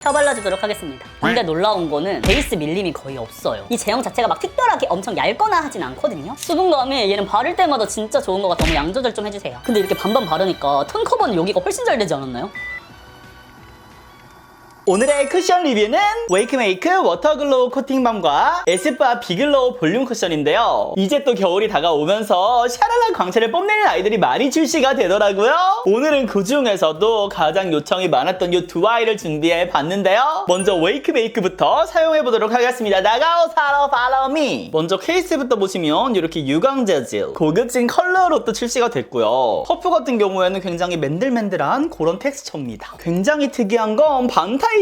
펴발라주도록 하겠습니다. 근데 놀라운 거는 베이스 밀림이 거의 없어요. 이 제형 자체가 막 특별하게 엄청 얇거나 하진 않거든요. 수분감이 얘는 바를 때마다 진짜 좋은 것 같아. 너무 양 조절 좀 해주세요. 근데 이렇게 반반 바르니까 톤 커버는 여기가 훨씬 잘 되지 않았나요? 오늘의 쿠션 리뷰는 웨이크메이크 워터글로우 코팅밤과 에스쁘아 비글로우 볼륨 쿠션인데요. 이제 또 겨울이 다가오면서 샤랄라 광채를 뽐내는 아이들이 많이 출시가 되더라고요. 오늘은 그 중에서도 가장 요청이 많았던 이 두 아이를 준비해 봤는데요. 먼저 웨이크메이크부터 사용해 보도록 하겠습니다. 나가오 사러 팔로우 미. 먼저 케이스부터 보시면 이렇게 유광 재질 고급진 컬러로 또 출시가 됐고요. 퍼프 같은 경우에는 굉장히 맨들맨들한 그런 텍스처입니다. 굉장히 특이한 건 반타입이세요.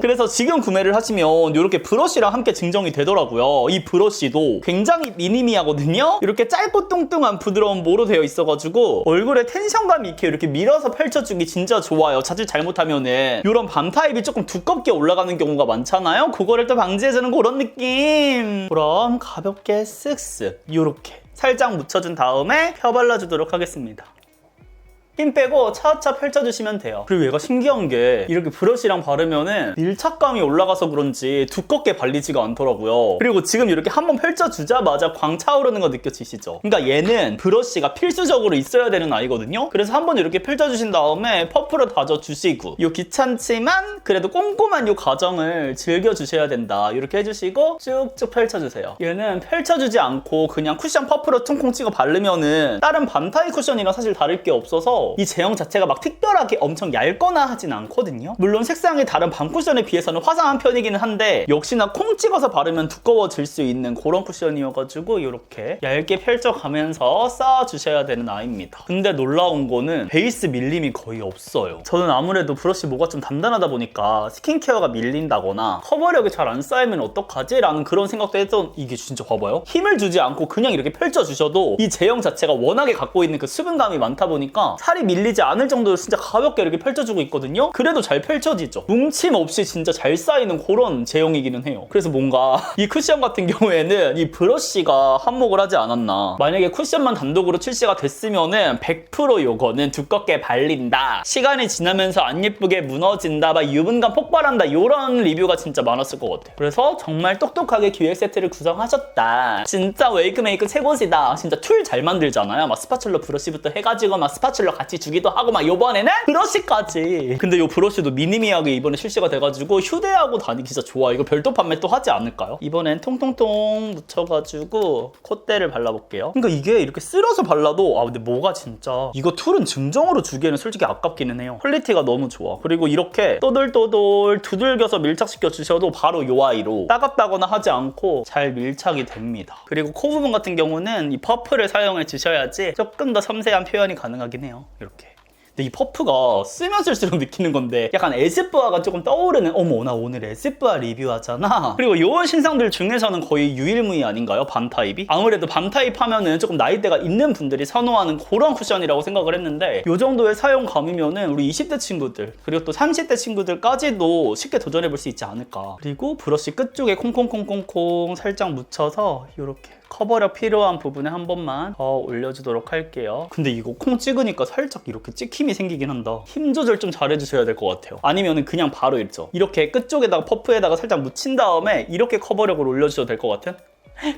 그래서 지금 구매를 하시면 이렇게 브러쉬랑 함께 증정이 되더라고요. 이 브러쉬도 굉장히 미니미하거든요. 이렇게 짧고 뚱뚱한 부드러운 모로 되어 있어가지고 얼굴에 텐션감 있게 이렇게 밀어서 펼쳐주기 진짜 좋아요. 자칫 잘못하면은 이런 밤타입이 조금 두껍게 올라가는 경우가 많잖아요. 그거를 또 방지해주는 그런 느낌. 그럼 가볍게 쓱쓱 이렇게 살짝 묻혀준 다음에 펴발라주도록 하겠습니다. 힘 빼고 차차 펼쳐주시면 돼요. 그리고 얘가 신기한 게 이렇게 브러쉬랑 바르면은 밀착감이 올라가서 그런지 두껍게 발리지가 않더라고요. 그리고 지금 이렇게 한번 펼쳐주자마자 광 차오르는 거 느껴지시죠? 그러니까 얘는 브러쉬가 필수적으로 있어야 되는 아이거든요. 그래서 한번 이렇게 펼쳐주신 다음에 퍼프로 다져주시고 이 귀찮지만 그래도 꼼꼼한 이 과정을 즐겨주셔야 된다. 이렇게 해주시고 쭉쭉 펼쳐주세요. 얘는 펼쳐주지 않고 그냥 쿠션 퍼프로 퉁퉁 찍어 바르면은 다른 밤타입 쿠션이랑 사실 다를 게 없어서 이 제형 자체가 막 특별하게 엄청 얇거나 하진 않거든요. 물론 색상이 다른 밤 쿠션에 비해서는 화사한 편이기는 한데 역시나 콩 찍어서 바르면 두꺼워질 수 있는 그런 쿠션이어가지고 이렇게 얇게 펼쳐가면서 쌓아주셔야 되는 아이입니다. 근데 놀라운 거는 베이스 밀림이 거의 없어요. 저는 아무래도 브러쉬 모가 좀 단단하다 보니까 스킨케어가 밀린다거나 커버력이 잘 안 쌓이면 어떡하지? 라는 그런 생각도 했던 이게 진짜 봐봐요. 힘을 주지 않고 그냥 이렇게 펼쳐주셔도 이 제형 자체가 워낙에 갖고 있는 그 수분감이 많다 보니까 살이 밀리지 않을 정도로 진짜 가볍게 이렇게 펼쳐주고 있거든요. 그래도 잘 펼쳐지죠. 뭉침 없이 진짜 잘 쌓이는 그런 제형이기는 해요. 그래서 뭔가 이 쿠션 같은 경우에는 이 브러쉬가 한몫을 하지 않았나. 만약에 쿠션만 단독으로 출시가 됐으면은 100% 요거는 두껍게 발린다, 시간이 지나면서 안 예쁘게 무너진다, 막 유분감 폭발한다, 이런 리뷰가 진짜 많았을 것 같아요. 그래서 정말 똑똑하게 기획 세트를 구성하셨다. 진짜 웨이크메이크 최고시다. 진짜 툴 잘 만들잖아요. 막 스파츌러 브러쉬부터 해가지고 막 스파츌러 같이 주기도 하고 막 요번에는 브러쉬까지. 근데 요 브러쉬도 미니미하게 이번에 출시가 돼가지고 휴대하고 다니기 진짜 좋아. 이거 별도 판매 또 하지 않을까요? 이번엔 통통통 묻혀가지고 콧대를 발라볼게요. 그러니까 이게 이렇게 쓸어서 발라도 근데 뭐가 진짜 이거 툴은 증정으로 주기에는 솔직히 아깝기는 해요. 퀄리티가 너무 좋아. 그리고 이렇게 또들또들 두들겨서 밀착시켜 주셔도 바로 요 아이로 따갑다거나 하지 않고 잘 밀착이 됩니다. 그리고 코 부분 같은 경우는 이 퍼프를 사용해 주셔야지 조금 더 섬세한 표현이 가능하긴 해요. 이렇게. 근데 이 퍼프가 쓰면 쓸수록 느끼는 건데 약간 에스쁘아가 조금 떠오르는, 어머 나 오늘 에스쁘아 리뷰하잖아. 그리고 요런 신상들 중에서는 거의 유일무이 아닌가요? 밤타입이? 아무래도 밤타입 하면은 조금 나이대가 있는 분들이 선호하는 그런 쿠션이라고 생각을 했는데 요 정도의 사용감이면은 우리 20대 친구들 그리고 또 30대 친구들까지도 쉽게 도전해볼 수 있지 않을까. 그리고 브러쉬 끝쪽에 콩콩콩콩콩 살짝 묻혀서 이렇게 커버력 필요한 부분에 한 번만 더 올려주도록 할게요. 근데 이거 콩 찍으니까 살짝 이렇게 찍힘이 생기긴 한다. 힘 조절 좀 잘해주셔야 될 것 같아요. 아니면은 그냥 바로 있죠. 이렇게 끝쪽에다가 퍼프에다가 살짝 묻힌 다음에 이렇게 커버력을 올려주셔도 될 것 같은?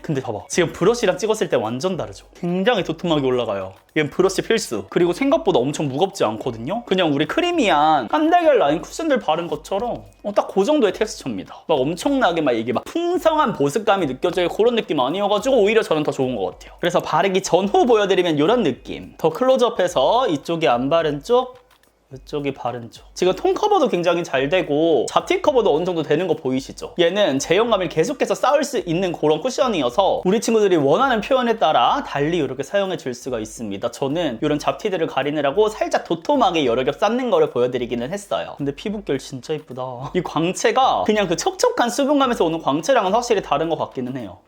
근데 봐봐, 지금 브러쉬랑 찍었을 때 완전 다르죠. 굉장히 도톰하게 올라가요. 얘는 브러쉬 필수. 그리고 생각보다 엄청 무겁지 않거든요. 그냥 우리 크리미한 한달걀 라인 쿠션들 바른 것처럼 딱 그 정도의 텍스처입니다. 막 엄청나게 막 이게 막 풍성한 보습감이 느껴질 그런 느낌 아니어가지고 오히려 저는 더 좋은 것 같아요. 그래서 바르기 전후 보여드리면 이런 느낌. 더 클로즈업해서 이쪽이 안 바른 쪽, 이쪽이 바른 쪽. 지금 톤 커버도 굉장히 잘 되고 잡티 커버도 어느 정도 되는 거 보이시죠? 얘는 제형감을 계속해서 쌓을 수 있는 그런 쿠션이어서 우리 친구들이 원하는 표현에 따라 달리 이렇게 사용해 줄 수가 있습니다. 저는 이런 잡티들을 가리느라고 살짝 도톰하게 여러 겹 쌓는 거를 보여드리기는 했어요. 근데 피부결 진짜 이쁘다. 이 광채가 그냥 그 촉촉한 수분감에서 오는 광채랑은 확실히 다른 것 같기는 해요.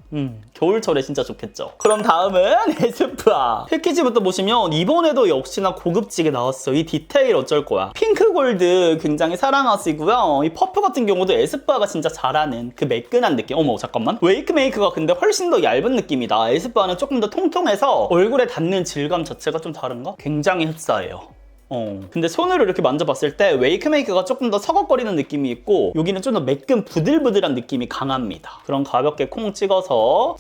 겨울철에 진짜 좋겠죠. 그럼 다음은 에스쁘아. 패키지부터 보시면 이번에도 역시나 고급지게 나왔어요. 이 디테일 어쩔 거야. 핑크 골드 굉장히 사랑하시고요. 이 퍼프 같은 경우도 에스쁘아가 진짜 잘하는 그 매끈한 느낌. 어머 잠깐만. 웨이크메이크가 근데 훨씬 더 얇은 느낌이다. 에스쁘아는 조금 더 통통해서 얼굴에 닿는 질감 자체가 좀 다른가? 굉장히 흡사해요. 근데 손으로 이렇게 만져봤을 때 웨이크메이크가 조금 더 서걱거리는 느낌이 있고 여기는 좀 더 매끈 부들부들한 느낌이 강합니다. 그럼 가볍게 콩 찍어서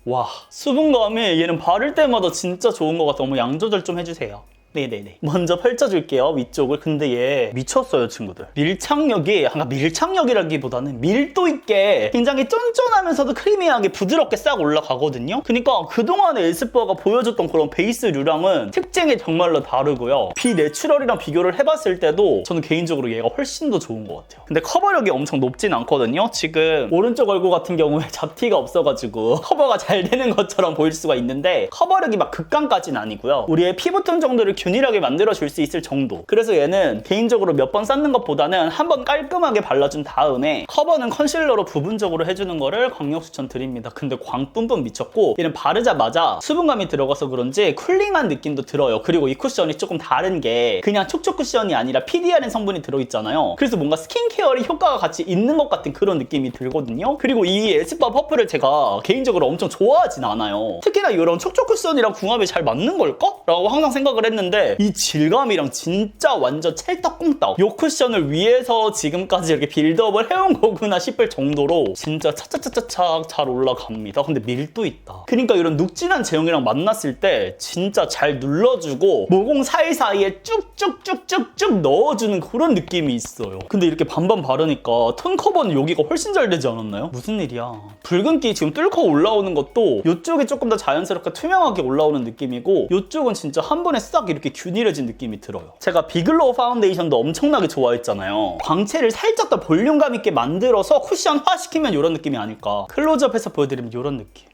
와, 수분감이 얘는 바를 때마다 진짜 좋은 것 같아. 어머, 양 조절 좀 해주세요. 네네네. 먼저 펼쳐줄게요, 위쪽을. 근데 얘 미쳤어요, 친구들. 밀착력이라기보다는 밀도 있게 굉장히 쫀쫀하면서도 크리미하게 부드럽게 싹 올라가거든요. 그러니까 그동안에 에스쁘아가 보여줬던 그런 베이스류랑은 특징이 정말로 다르고요. 비내추럴이랑 비교를 해봤을 때도 저는 개인적으로 얘가 훨씬 더 좋은 것 같아요. 근데 커버력이 엄청 높진 않거든요. 지금 오른쪽 얼굴 같은 경우에 잡티가 없어가지고 커버가 잘 되는 것처럼 보일 수가 있는데 커버력이 막 극강까지는 아니고요. 우리의 피부톤 정도를 균일하게 만들어줄 수 있을 정도. 그래서 얘는 개인적으로 몇 번 쌓는 것보다는 한 번 깔끔하게 발라준 다음에 커버는 컨실러로 부분적으로 해주는 거를 강력 추천드립니다. 근데 광 뿜뿜 미쳤고 얘는 바르자마자 수분감이 들어가서 그런지 쿨링한 느낌도 들어요. 그리고 이 쿠션이 조금 다른 게 그냥 촉촉 쿠션이 아니라 PDRN 성분이 들어있잖아요. 그래서 뭔가 스킨케어의 효과가 같이 있는 것 같은 그런 느낌이 들거든요. 그리고 이 에스쁘아 퍼플을 제가 개인적으로 엄청 좋아하진 않아요. 특히나 이런 촉촉 쿠션이랑 궁합이 잘 맞는 걸까? 라고 항상 생각을 했는데 이 질감이랑 진짜 완전 찰떡궁떡. 요 쿠션을 위해서 지금까지 이렇게 빌드업을 해온 거구나 싶을 정도로 진짜 차차차차차 잘 올라갑니다. 근데 밀도 있다. 그러니까 이런 눅진한 제형이랑 만났을 때 진짜 잘 눌러주고 모공 사이사이에 쭉쭉쭉쭉쭉 넣어주는 그런 느낌이 있어요. 근데 이렇게 반반 바르니까 톤 커버는 여기가 훨씬 잘 되지 않았나요? 무슨 일이야. 붉은기 지금 뚫고 올라오는 것도 이쪽이 조금 더 자연스럽게 투명하게 올라오는 느낌이고 이쪽은 진짜 한 번에 싹 이렇게 균일해진 느낌이 들어요. 제가 비글로우 파운데이션도 엄청나게 좋아했잖아요. 광채를 살짝 더 볼륨감 있게 만들어서 쿠션화시키면 이런 느낌이 아닐까. 클로즈업해서 보여드리면 이런 느낌.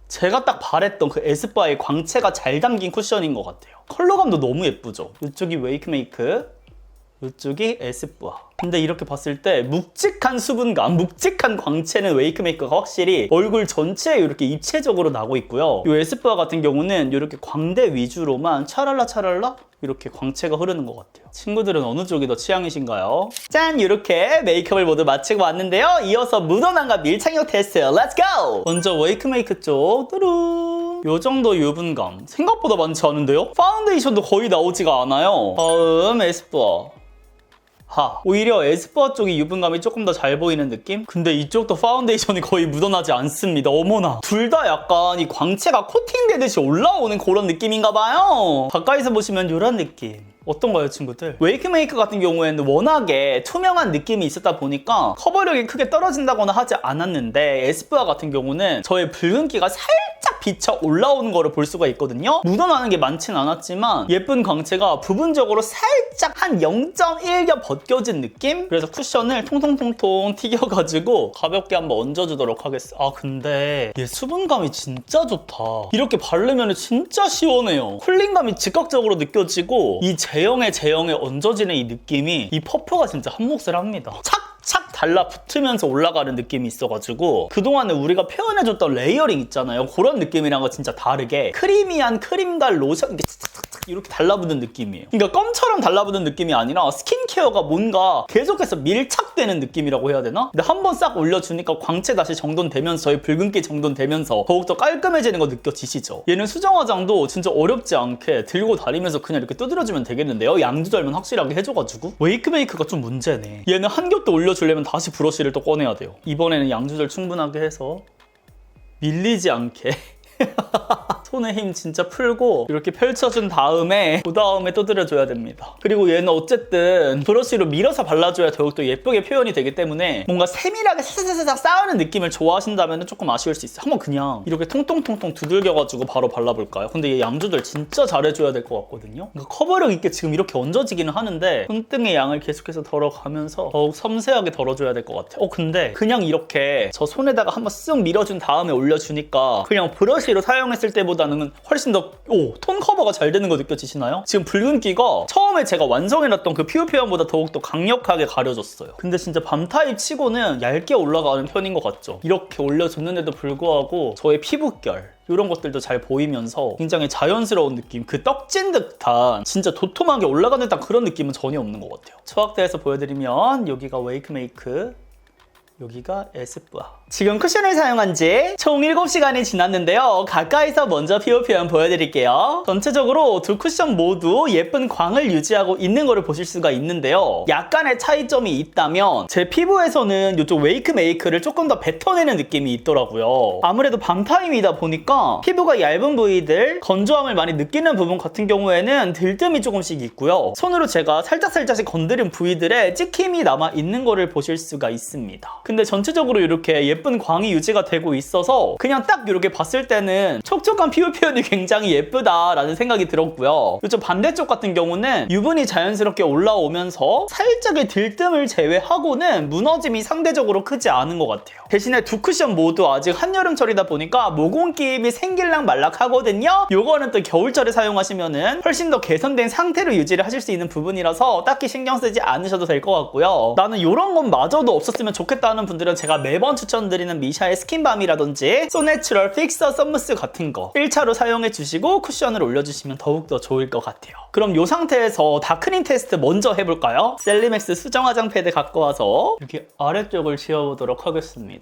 제가 딱 바랬던 그 에스쁘아의 광채가 잘 담긴 쿠션인 것 같아요. 컬러감도 너무 예쁘죠? 이쪽이 웨이크메이크, 이쪽이 에스쁘아. 근데 이렇게 봤을 때 묵직한 수분감, 묵직한 광채는 웨이크메이크가 확실히 얼굴 전체에 이렇게 입체적으로 나고 있고요. 이 에스쁘아 같은 경우는 이렇게 광대 위주로만 차랄라 이렇게 광채가 흐르는 것 같아요. 친구들은 어느 쪽이 더 취향이신가요? 짠! 이렇게 메이크업을 모두 마치고 왔는데요. 이어서 묻어남과 밀착력 테스트 렛츠 고! 먼저 웨이크메이크 쪽 뚜루. 요 정도 유분감 생각보다 많지 않은데요? 파운데이션도 거의 나오지가 않아요. 다음 에스쁘아. 오히려 에스쁘아 쪽이 유분감이 조금 더 잘 보이는 느낌? 근데 이쪽도 파운데이션이 거의 묻어나지 않습니다. 어머나. 둘 다 약간 이 광채가 코팅되듯이 올라오는 그런 느낌인가 봐요. 가까이서 보시면 이런 느낌. 어떤가요, 친구들? 웨이크메이크 같은 경우에는 워낙에 투명한 느낌이 있었다 보니까 커버력이 크게 떨어진다거나 하지 않았는데 에스쁘아 같은 경우는 저의 붉은기가 살짝 비쳐 올라오는 거를 볼 수가 있거든요. 묻어나는 게 많진 않았지만 예쁜 광채가 부분적으로 살짝 한 0.1겹 벗겨진 느낌? 그래서 쿠션을 통통통통 튀겨가지고 가볍게 한번 얹어주도록 하겠습니다. 근데 얘 수분감이 진짜 좋다. 이렇게 바르면 진짜 시원해요. 쿨링감이 즉각적으로 느껴지고 이 제형에 얹어지는 이 느낌이 이 퍼프가 진짜 한몫을 합니다. 착착 달라붙으면서 올라가는 느낌이 있어가지고 그동안에 우리가 표현해줬던 레이어링 있잖아요. 그런 느낌이랑은 진짜 다르게 크리미한 크림과 로션 이렇게 달라붙는 느낌이에요. 그러니까 껌처럼 달라붙는 느낌이 아니라 스킨케어가 뭔가 계속해서 밀착되는 느낌이라고 해야 되나? 근데 한 번 싹 올려주니까 광채 다시 정돈되면서 저희 붉은기 정돈되면서 더욱더 깔끔해지는 거 느껴지시죠? 얘는 수정 화장도 진짜 어렵지 않게 들고 다니면서 그냥 이렇게 두드려주면 되겠는데요? 양 조절만 확실하게 해줘가지고 웨이크메이크가 좀 문제네. 얘는 한 겹 더 올려주려면 다시 브러쉬를 또 꺼내야 돼요. 이번에는 양 조절 충분하게 해서 밀리지 않게 손에 힘 진짜 풀고 이렇게 펼쳐준 다음에 그 다음에 두드려줘야 됩니다. 그리고 얘는 어쨌든 브러쉬로 밀어서 발라줘야 더욱더 예쁘게 표현이 되기 때문에 뭔가 세밀하게 사사사사 쌓는 느낌을 좋아하신다면 조금 아쉬울 수 있어요. 한번 그냥 이렇게 통통통통 두들겨가지고 바로 발라볼까요? 근데 얘 양 조절 진짜 잘해줘야 될 것 같거든요. 그러니까 커버력 있게 지금 이렇게 얹어지기는 하는데 손등의 양을 계속해서 덜어가면서 더욱 섬세하게 덜어줘야 될 것 같아요. 근데 그냥 이렇게 저 손에다가 한번 쓱 밀어준 다음에 올려주니까 그냥 브러쉬로 사용했을 때보다는 훨씬 더 톤 커버가 잘 되는 거 느껴지시나요? 지금 붉은기가 처음에 제가 완성해놨던 그 피부 표현보다 더욱더 강력하게 가려졌어요. 근데 진짜 밤 타입 치고는 얇게 올라가는 편인 것 같죠? 이렇게 올려줬는데도 불구하고 저의 피부결 이런 것들도 잘 보이면서 굉장히 자연스러운 느낌, 그 떡진 듯한 진짜 도톰하게 올라가는 듯한 그런 느낌은 전혀 없는 것 같아요. 초확대해서 보여드리면 여기가 웨이크메이크, 여기가 에스쁘아. 지금 쿠션을 사용한 지 총 7시간이 지났는데요. 가까이서 먼저 피부 표현 보여드릴게요. 전체적으로 두 쿠션 모두 예쁜 광을 유지하고 있는 거를 보실 수가 있는데요. 약간의 차이점이 있다면 제 피부에서는 이쪽 웨이크 메이크를 조금 더 뱉어내는 느낌이 있더라고요. 아무래도 밤타임이다 보니까 피부가 얇은 부위들, 건조함을 많이 느끼는 부분 같은 경우에는 들뜸이 조금씩 있고요. 손으로 제가 살짝살짝씩 건드린 부위들에 찍힘이 남아있는 거를 보실 수가 있습니다. 근데 전체적으로 이렇게 예쁜 광이 유지가 되고 있어서 그냥 딱 이렇게 봤을 때는 촉촉한 피부 표현이 굉장히 예쁘다라는 생각이 들었고요. 이쪽 반대쪽 같은 경우는 유분이 자연스럽게 올라오면서 살짝의 들뜸을 제외하고는 무너짐이 상대적으로 크지 않은 것 같아요. 대신에 두 쿠션 모두 아직 한여름철이다 보니까 모공 끼임이 생길랑 말락 하거든요. 요거는 또 겨울철에 사용하시면은 훨씬 더 개선된 상태로 유지를 하실 수 있는 부분이라서 딱히 신경 쓰지 않으셔도 될 것 같고요. 나는 요런 건 마저도 없었으면 좋겠다 하는 분들은 제가 매번 추천드리는 미샤의 스킨밤이라든지 소내추럴 픽서 썸무스 같은 거 1차로 사용해 주시고 쿠션을 올려주시면 더욱더 좋을 것 같아요. 그럼 이 상태에서 다크닝 테스트 먼저 해볼까요? 셀리맥스 수정 화장 패드 갖고 와서 이렇게 아래쪽을 지워보도록 하겠습니다.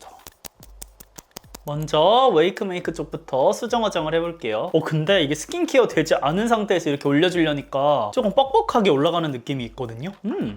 먼저 웨이크 메이크 쪽부터 수정 화장을 해볼게요. 근데 이게 스킨케어 되지 않은 상태에서 이렇게 올려주려니까 조금 뻑뻑하게 올라가는 느낌이 있거든요.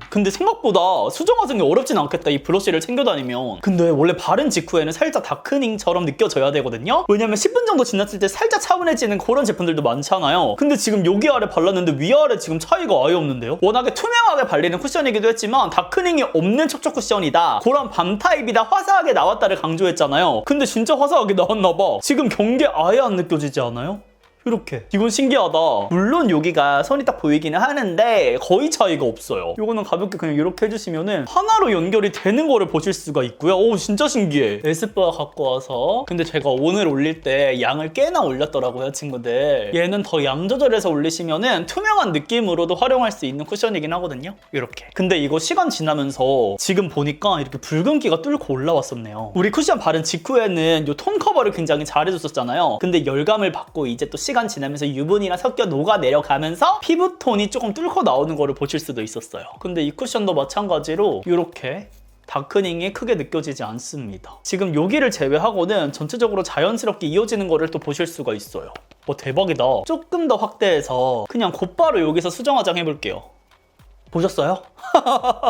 근데 생각보다 수정 화장이 어렵진 않겠다, 이 브러쉬를 챙겨 다니면. 근데 원래 바른 직후에는 살짝 다크닝처럼 느껴져야 되거든요. 왜냐면 10분 정도 지났을 때 살짝 차분해지는 그런 제품들도 많잖아요. 근데 지금 여기 아래 발랐는데 위아래 지금 차이가 아예 없는데요? 워낙에 투명하게 발리는 쿠션이기도 했지만 다크닝이 없는 촉촉 쿠션이다, 그런 밤 타입이다, 화사하게 나왔다를 강조했잖아요. 근데 진짜 화사하게 나왔나봐. 지금 경계 아예 안 느껴지지 않아요? 이렇게. 이건 신기하다. 물론 여기가 손이 딱 보이기는 하는데 거의 차이가 없어요. 이거는 가볍게 그냥 이렇게 해주시면은 하나로 연결이 되는 거를 보실 수가 있고요. 오, 진짜 신기해. 에스쁘아 갖고 와서, 근데 제가 오늘 올릴 때 양을 꽤나 올렸더라고요, 친구들. 얘는 더 양 조절해서 올리시면은 투명한 느낌으로도 활용할 수 있는 쿠션이긴 하거든요. 이렇게. 근데 이거 시간 지나면서 지금 보니까 이렇게 붉은기가 뚫고 올라왔었네요. 우리 쿠션 바른 직후에는 이 톤 커버를 굉장히 잘해줬었잖아요. 근데 열감을 받고 이제 또 시간 지나면서 유분이랑 섞여 녹아 내려가면서 피부톤이 조금 뚫고 나오는 거를 보실 수도 있었어요. 근데 이 쿠션도 마찬가지로 이렇게 다크닝이 크게 느껴지지 않습니다. 지금 여기를 제외하고는 전체적으로 자연스럽게 이어지는 거를 또 보실 수가 있어요. 대박이다. 조금 더 확대해서 그냥 곧바로 여기서 수정 화장 해볼게요. 보셨어요?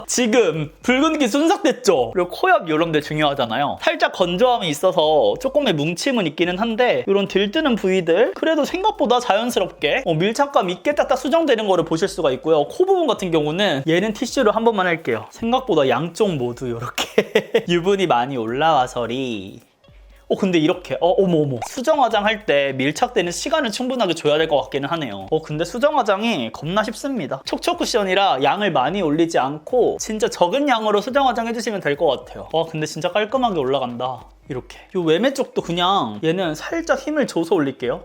지금 붉은기 순삭됐죠? 그리고 코 옆 이런 데 중요하잖아요. 살짝 건조함이 있어서 조금의 뭉침은 있기는 한데 이런 들뜨는 부위들 그래도 생각보다 자연스럽게 밀착감 있게 딱딱 수정되는 거를 보실 수가 있고요. 코 부분 같은 경우는 얘는 티슈로 한 번만 할게요. 생각보다 양쪽 모두 이렇게 유분이 많이 올라와서리. 근데 이렇게 어머 수정 화장 할 때 밀착되는 시간을 충분하게 줘야 될 것 같기는 하네요. 근데 수정 화장이 겁나 쉽습니다. 촉촉 쿠션이라 양을 많이 올리지 않고 진짜 적은 양으로 수정 화장 해주시면 될 것 같아요. 근데 진짜 깔끔하게 올라간다. 이렇게. 이 외매 쪽도 그냥 얘는 살짝 힘을 줘서 올릴게요.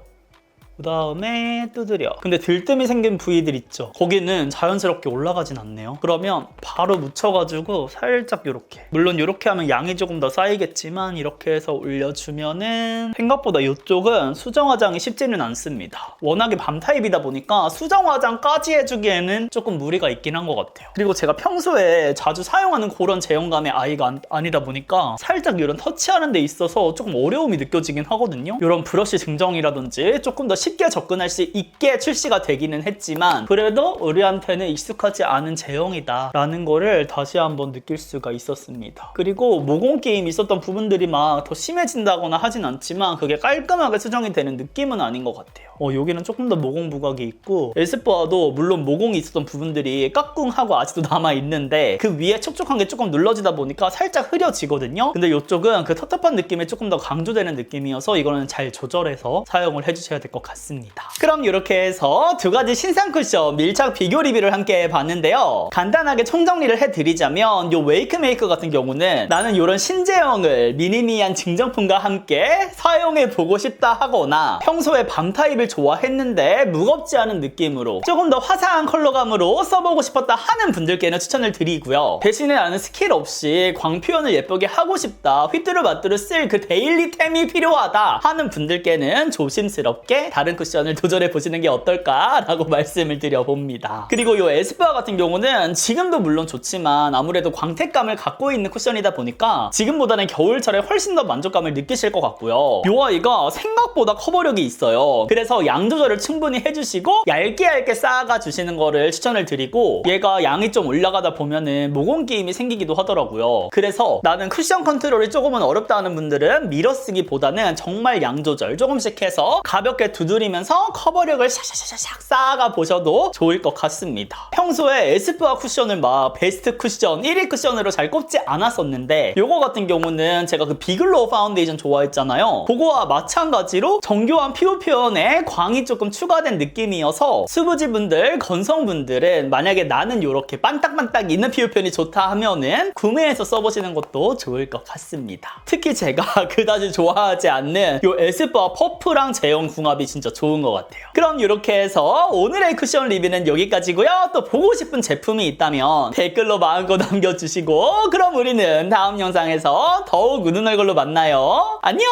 그 다음에 두드려. 근데 들뜸이 생긴 부위들 있죠? 거기는 자연스럽게 올라가진 않네요. 그러면 바로 묻혀가지고 살짝 이렇게. 물론 이렇게 하면 양이 조금 더 쌓이겠지만 이렇게 해서 올려주면은 생각보다 이쪽은 수정 화장이 쉽지는 않습니다. 워낙에 밤 타입이다 보니까 수정 화장까지 해주기에는 조금 무리가 있긴 한 것 같아요. 그리고 제가 평소에 자주 사용하는 그런 제형감의 아이가 아니다 보니까 살짝 이런 터치하는 데 있어서 조금 어려움이 느껴지긴 하거든요. 이런 브러쉬 증정이라든지 조금 더 쉽게 접근할 수 있게 출시가 되기는 했지만 그래도 우리한테는 익숙하지 않은 제형이다 라는 거를 다시 한번 느낄 수가 있었습니다. 그리고 모공 게임 있었던 부분들이 막 더 심해진다거나 하진 않지만 그게 깔끔하게 수정이 되는 느낌은 아닌 것 같아요. 여기는 조금 더 모공 부각이 있고 에스쁘아도 물론 모공이 있었던 부분들이 까꿍하고 아직도 남아있는데 그 위에 촉촉한 게 조금 눌러지다 보니까 살짝 흐려지거든요. 근데 이쪽은 그 텁텁한 느낌이 조금 더 강조되는 느낌이어서 이거는 잘 조절해서 사용을 해주셔야 될 것 같습니다. 그럼 이렇게 해서 두 가지 신상 쿠션 밀착 비교 리뷰를 함께 해봤는데요. 간단하게 총정리를 해드리자면 이 웨이크 메이크 같은 경우는 나는 이런 신제형을 미니미한 증정품과 함께 사용해보고 싶다 하거나 평소에 밤 타입을 좋아했는데 무겁지 않은 느낌으로 조금 더 화사한 컬러감으로 써보고 싶었다 하는 분들께는 추천을 드리고요. 대신에 나는 스킬 없이 광 표현을 예쁘게 하고 싶다, 휘뚜루마뚜루 쓸 그 데일리템이 필요하다 하는 분들께는 조심스럽게 다른 다른 쿠션을 도전해 보시는 게 어떨까라고 말씀을 드려봅니다. 그리고 이 에스쁘아 같은 경우는 지금도 물론 좋지만 아무래도 광택감을 갖고 있는 쿠션이다 보니까 지금보다는 겨울철에 훨씬 더 만족감을 느끼실 것 같고요. 이 아이가 생각보다 커버력이 있어요. 그래서 양 조절을 충분히 해주시고 얇게 쌓아가 주시는 거를 추천을 드리고, 얘가 양이 좀 올라가다 보면은 모공 게임이 생기기도 하더라고요. 그래서 나는 쿠션 컨트롤이 조금은 어렵다 하는 분들은 밀어 쓰기보다는 정말 양 조절 조금씩 해서 가볍게 두드리면서 커버력을 샥샥샥샥 쌓아가 보셔도 좋을 것 같습니다. 평소에 에스쁘아 쿠션을 막 베스트 쿠션, 1위 쿠션으로 잘 꼽지 않았었는데 요거 같은 경우는 제가 그 비글로우 파운데이션 좋아했잖아요. 그거와 마찬가지로 정교한 피부 표현에 광이 조금 추가된 느낌이어서 수부지분들, 건성분들은 만약에 나는 요렇게 반딱반딱 있는 피부 표현이 좋다 하면은 구매해서 써보시는 것도 좋을 것 같습니다. 특히 제가 그다지 좋아하지 않는 요 에스쁘아 퍼프랑 제형 궁합이 진짜 좋은 것 같아요. 그럼 이렇게 해서 오늘의 쿠션 리뷰는 여기까지고요. 또 보고 싶은 제품이 있다면 댓글로 마음껏 남겨주시고, 그럼 우리는 다음 영상에서 더욱 우는 얼굴로 만나요. 안녕!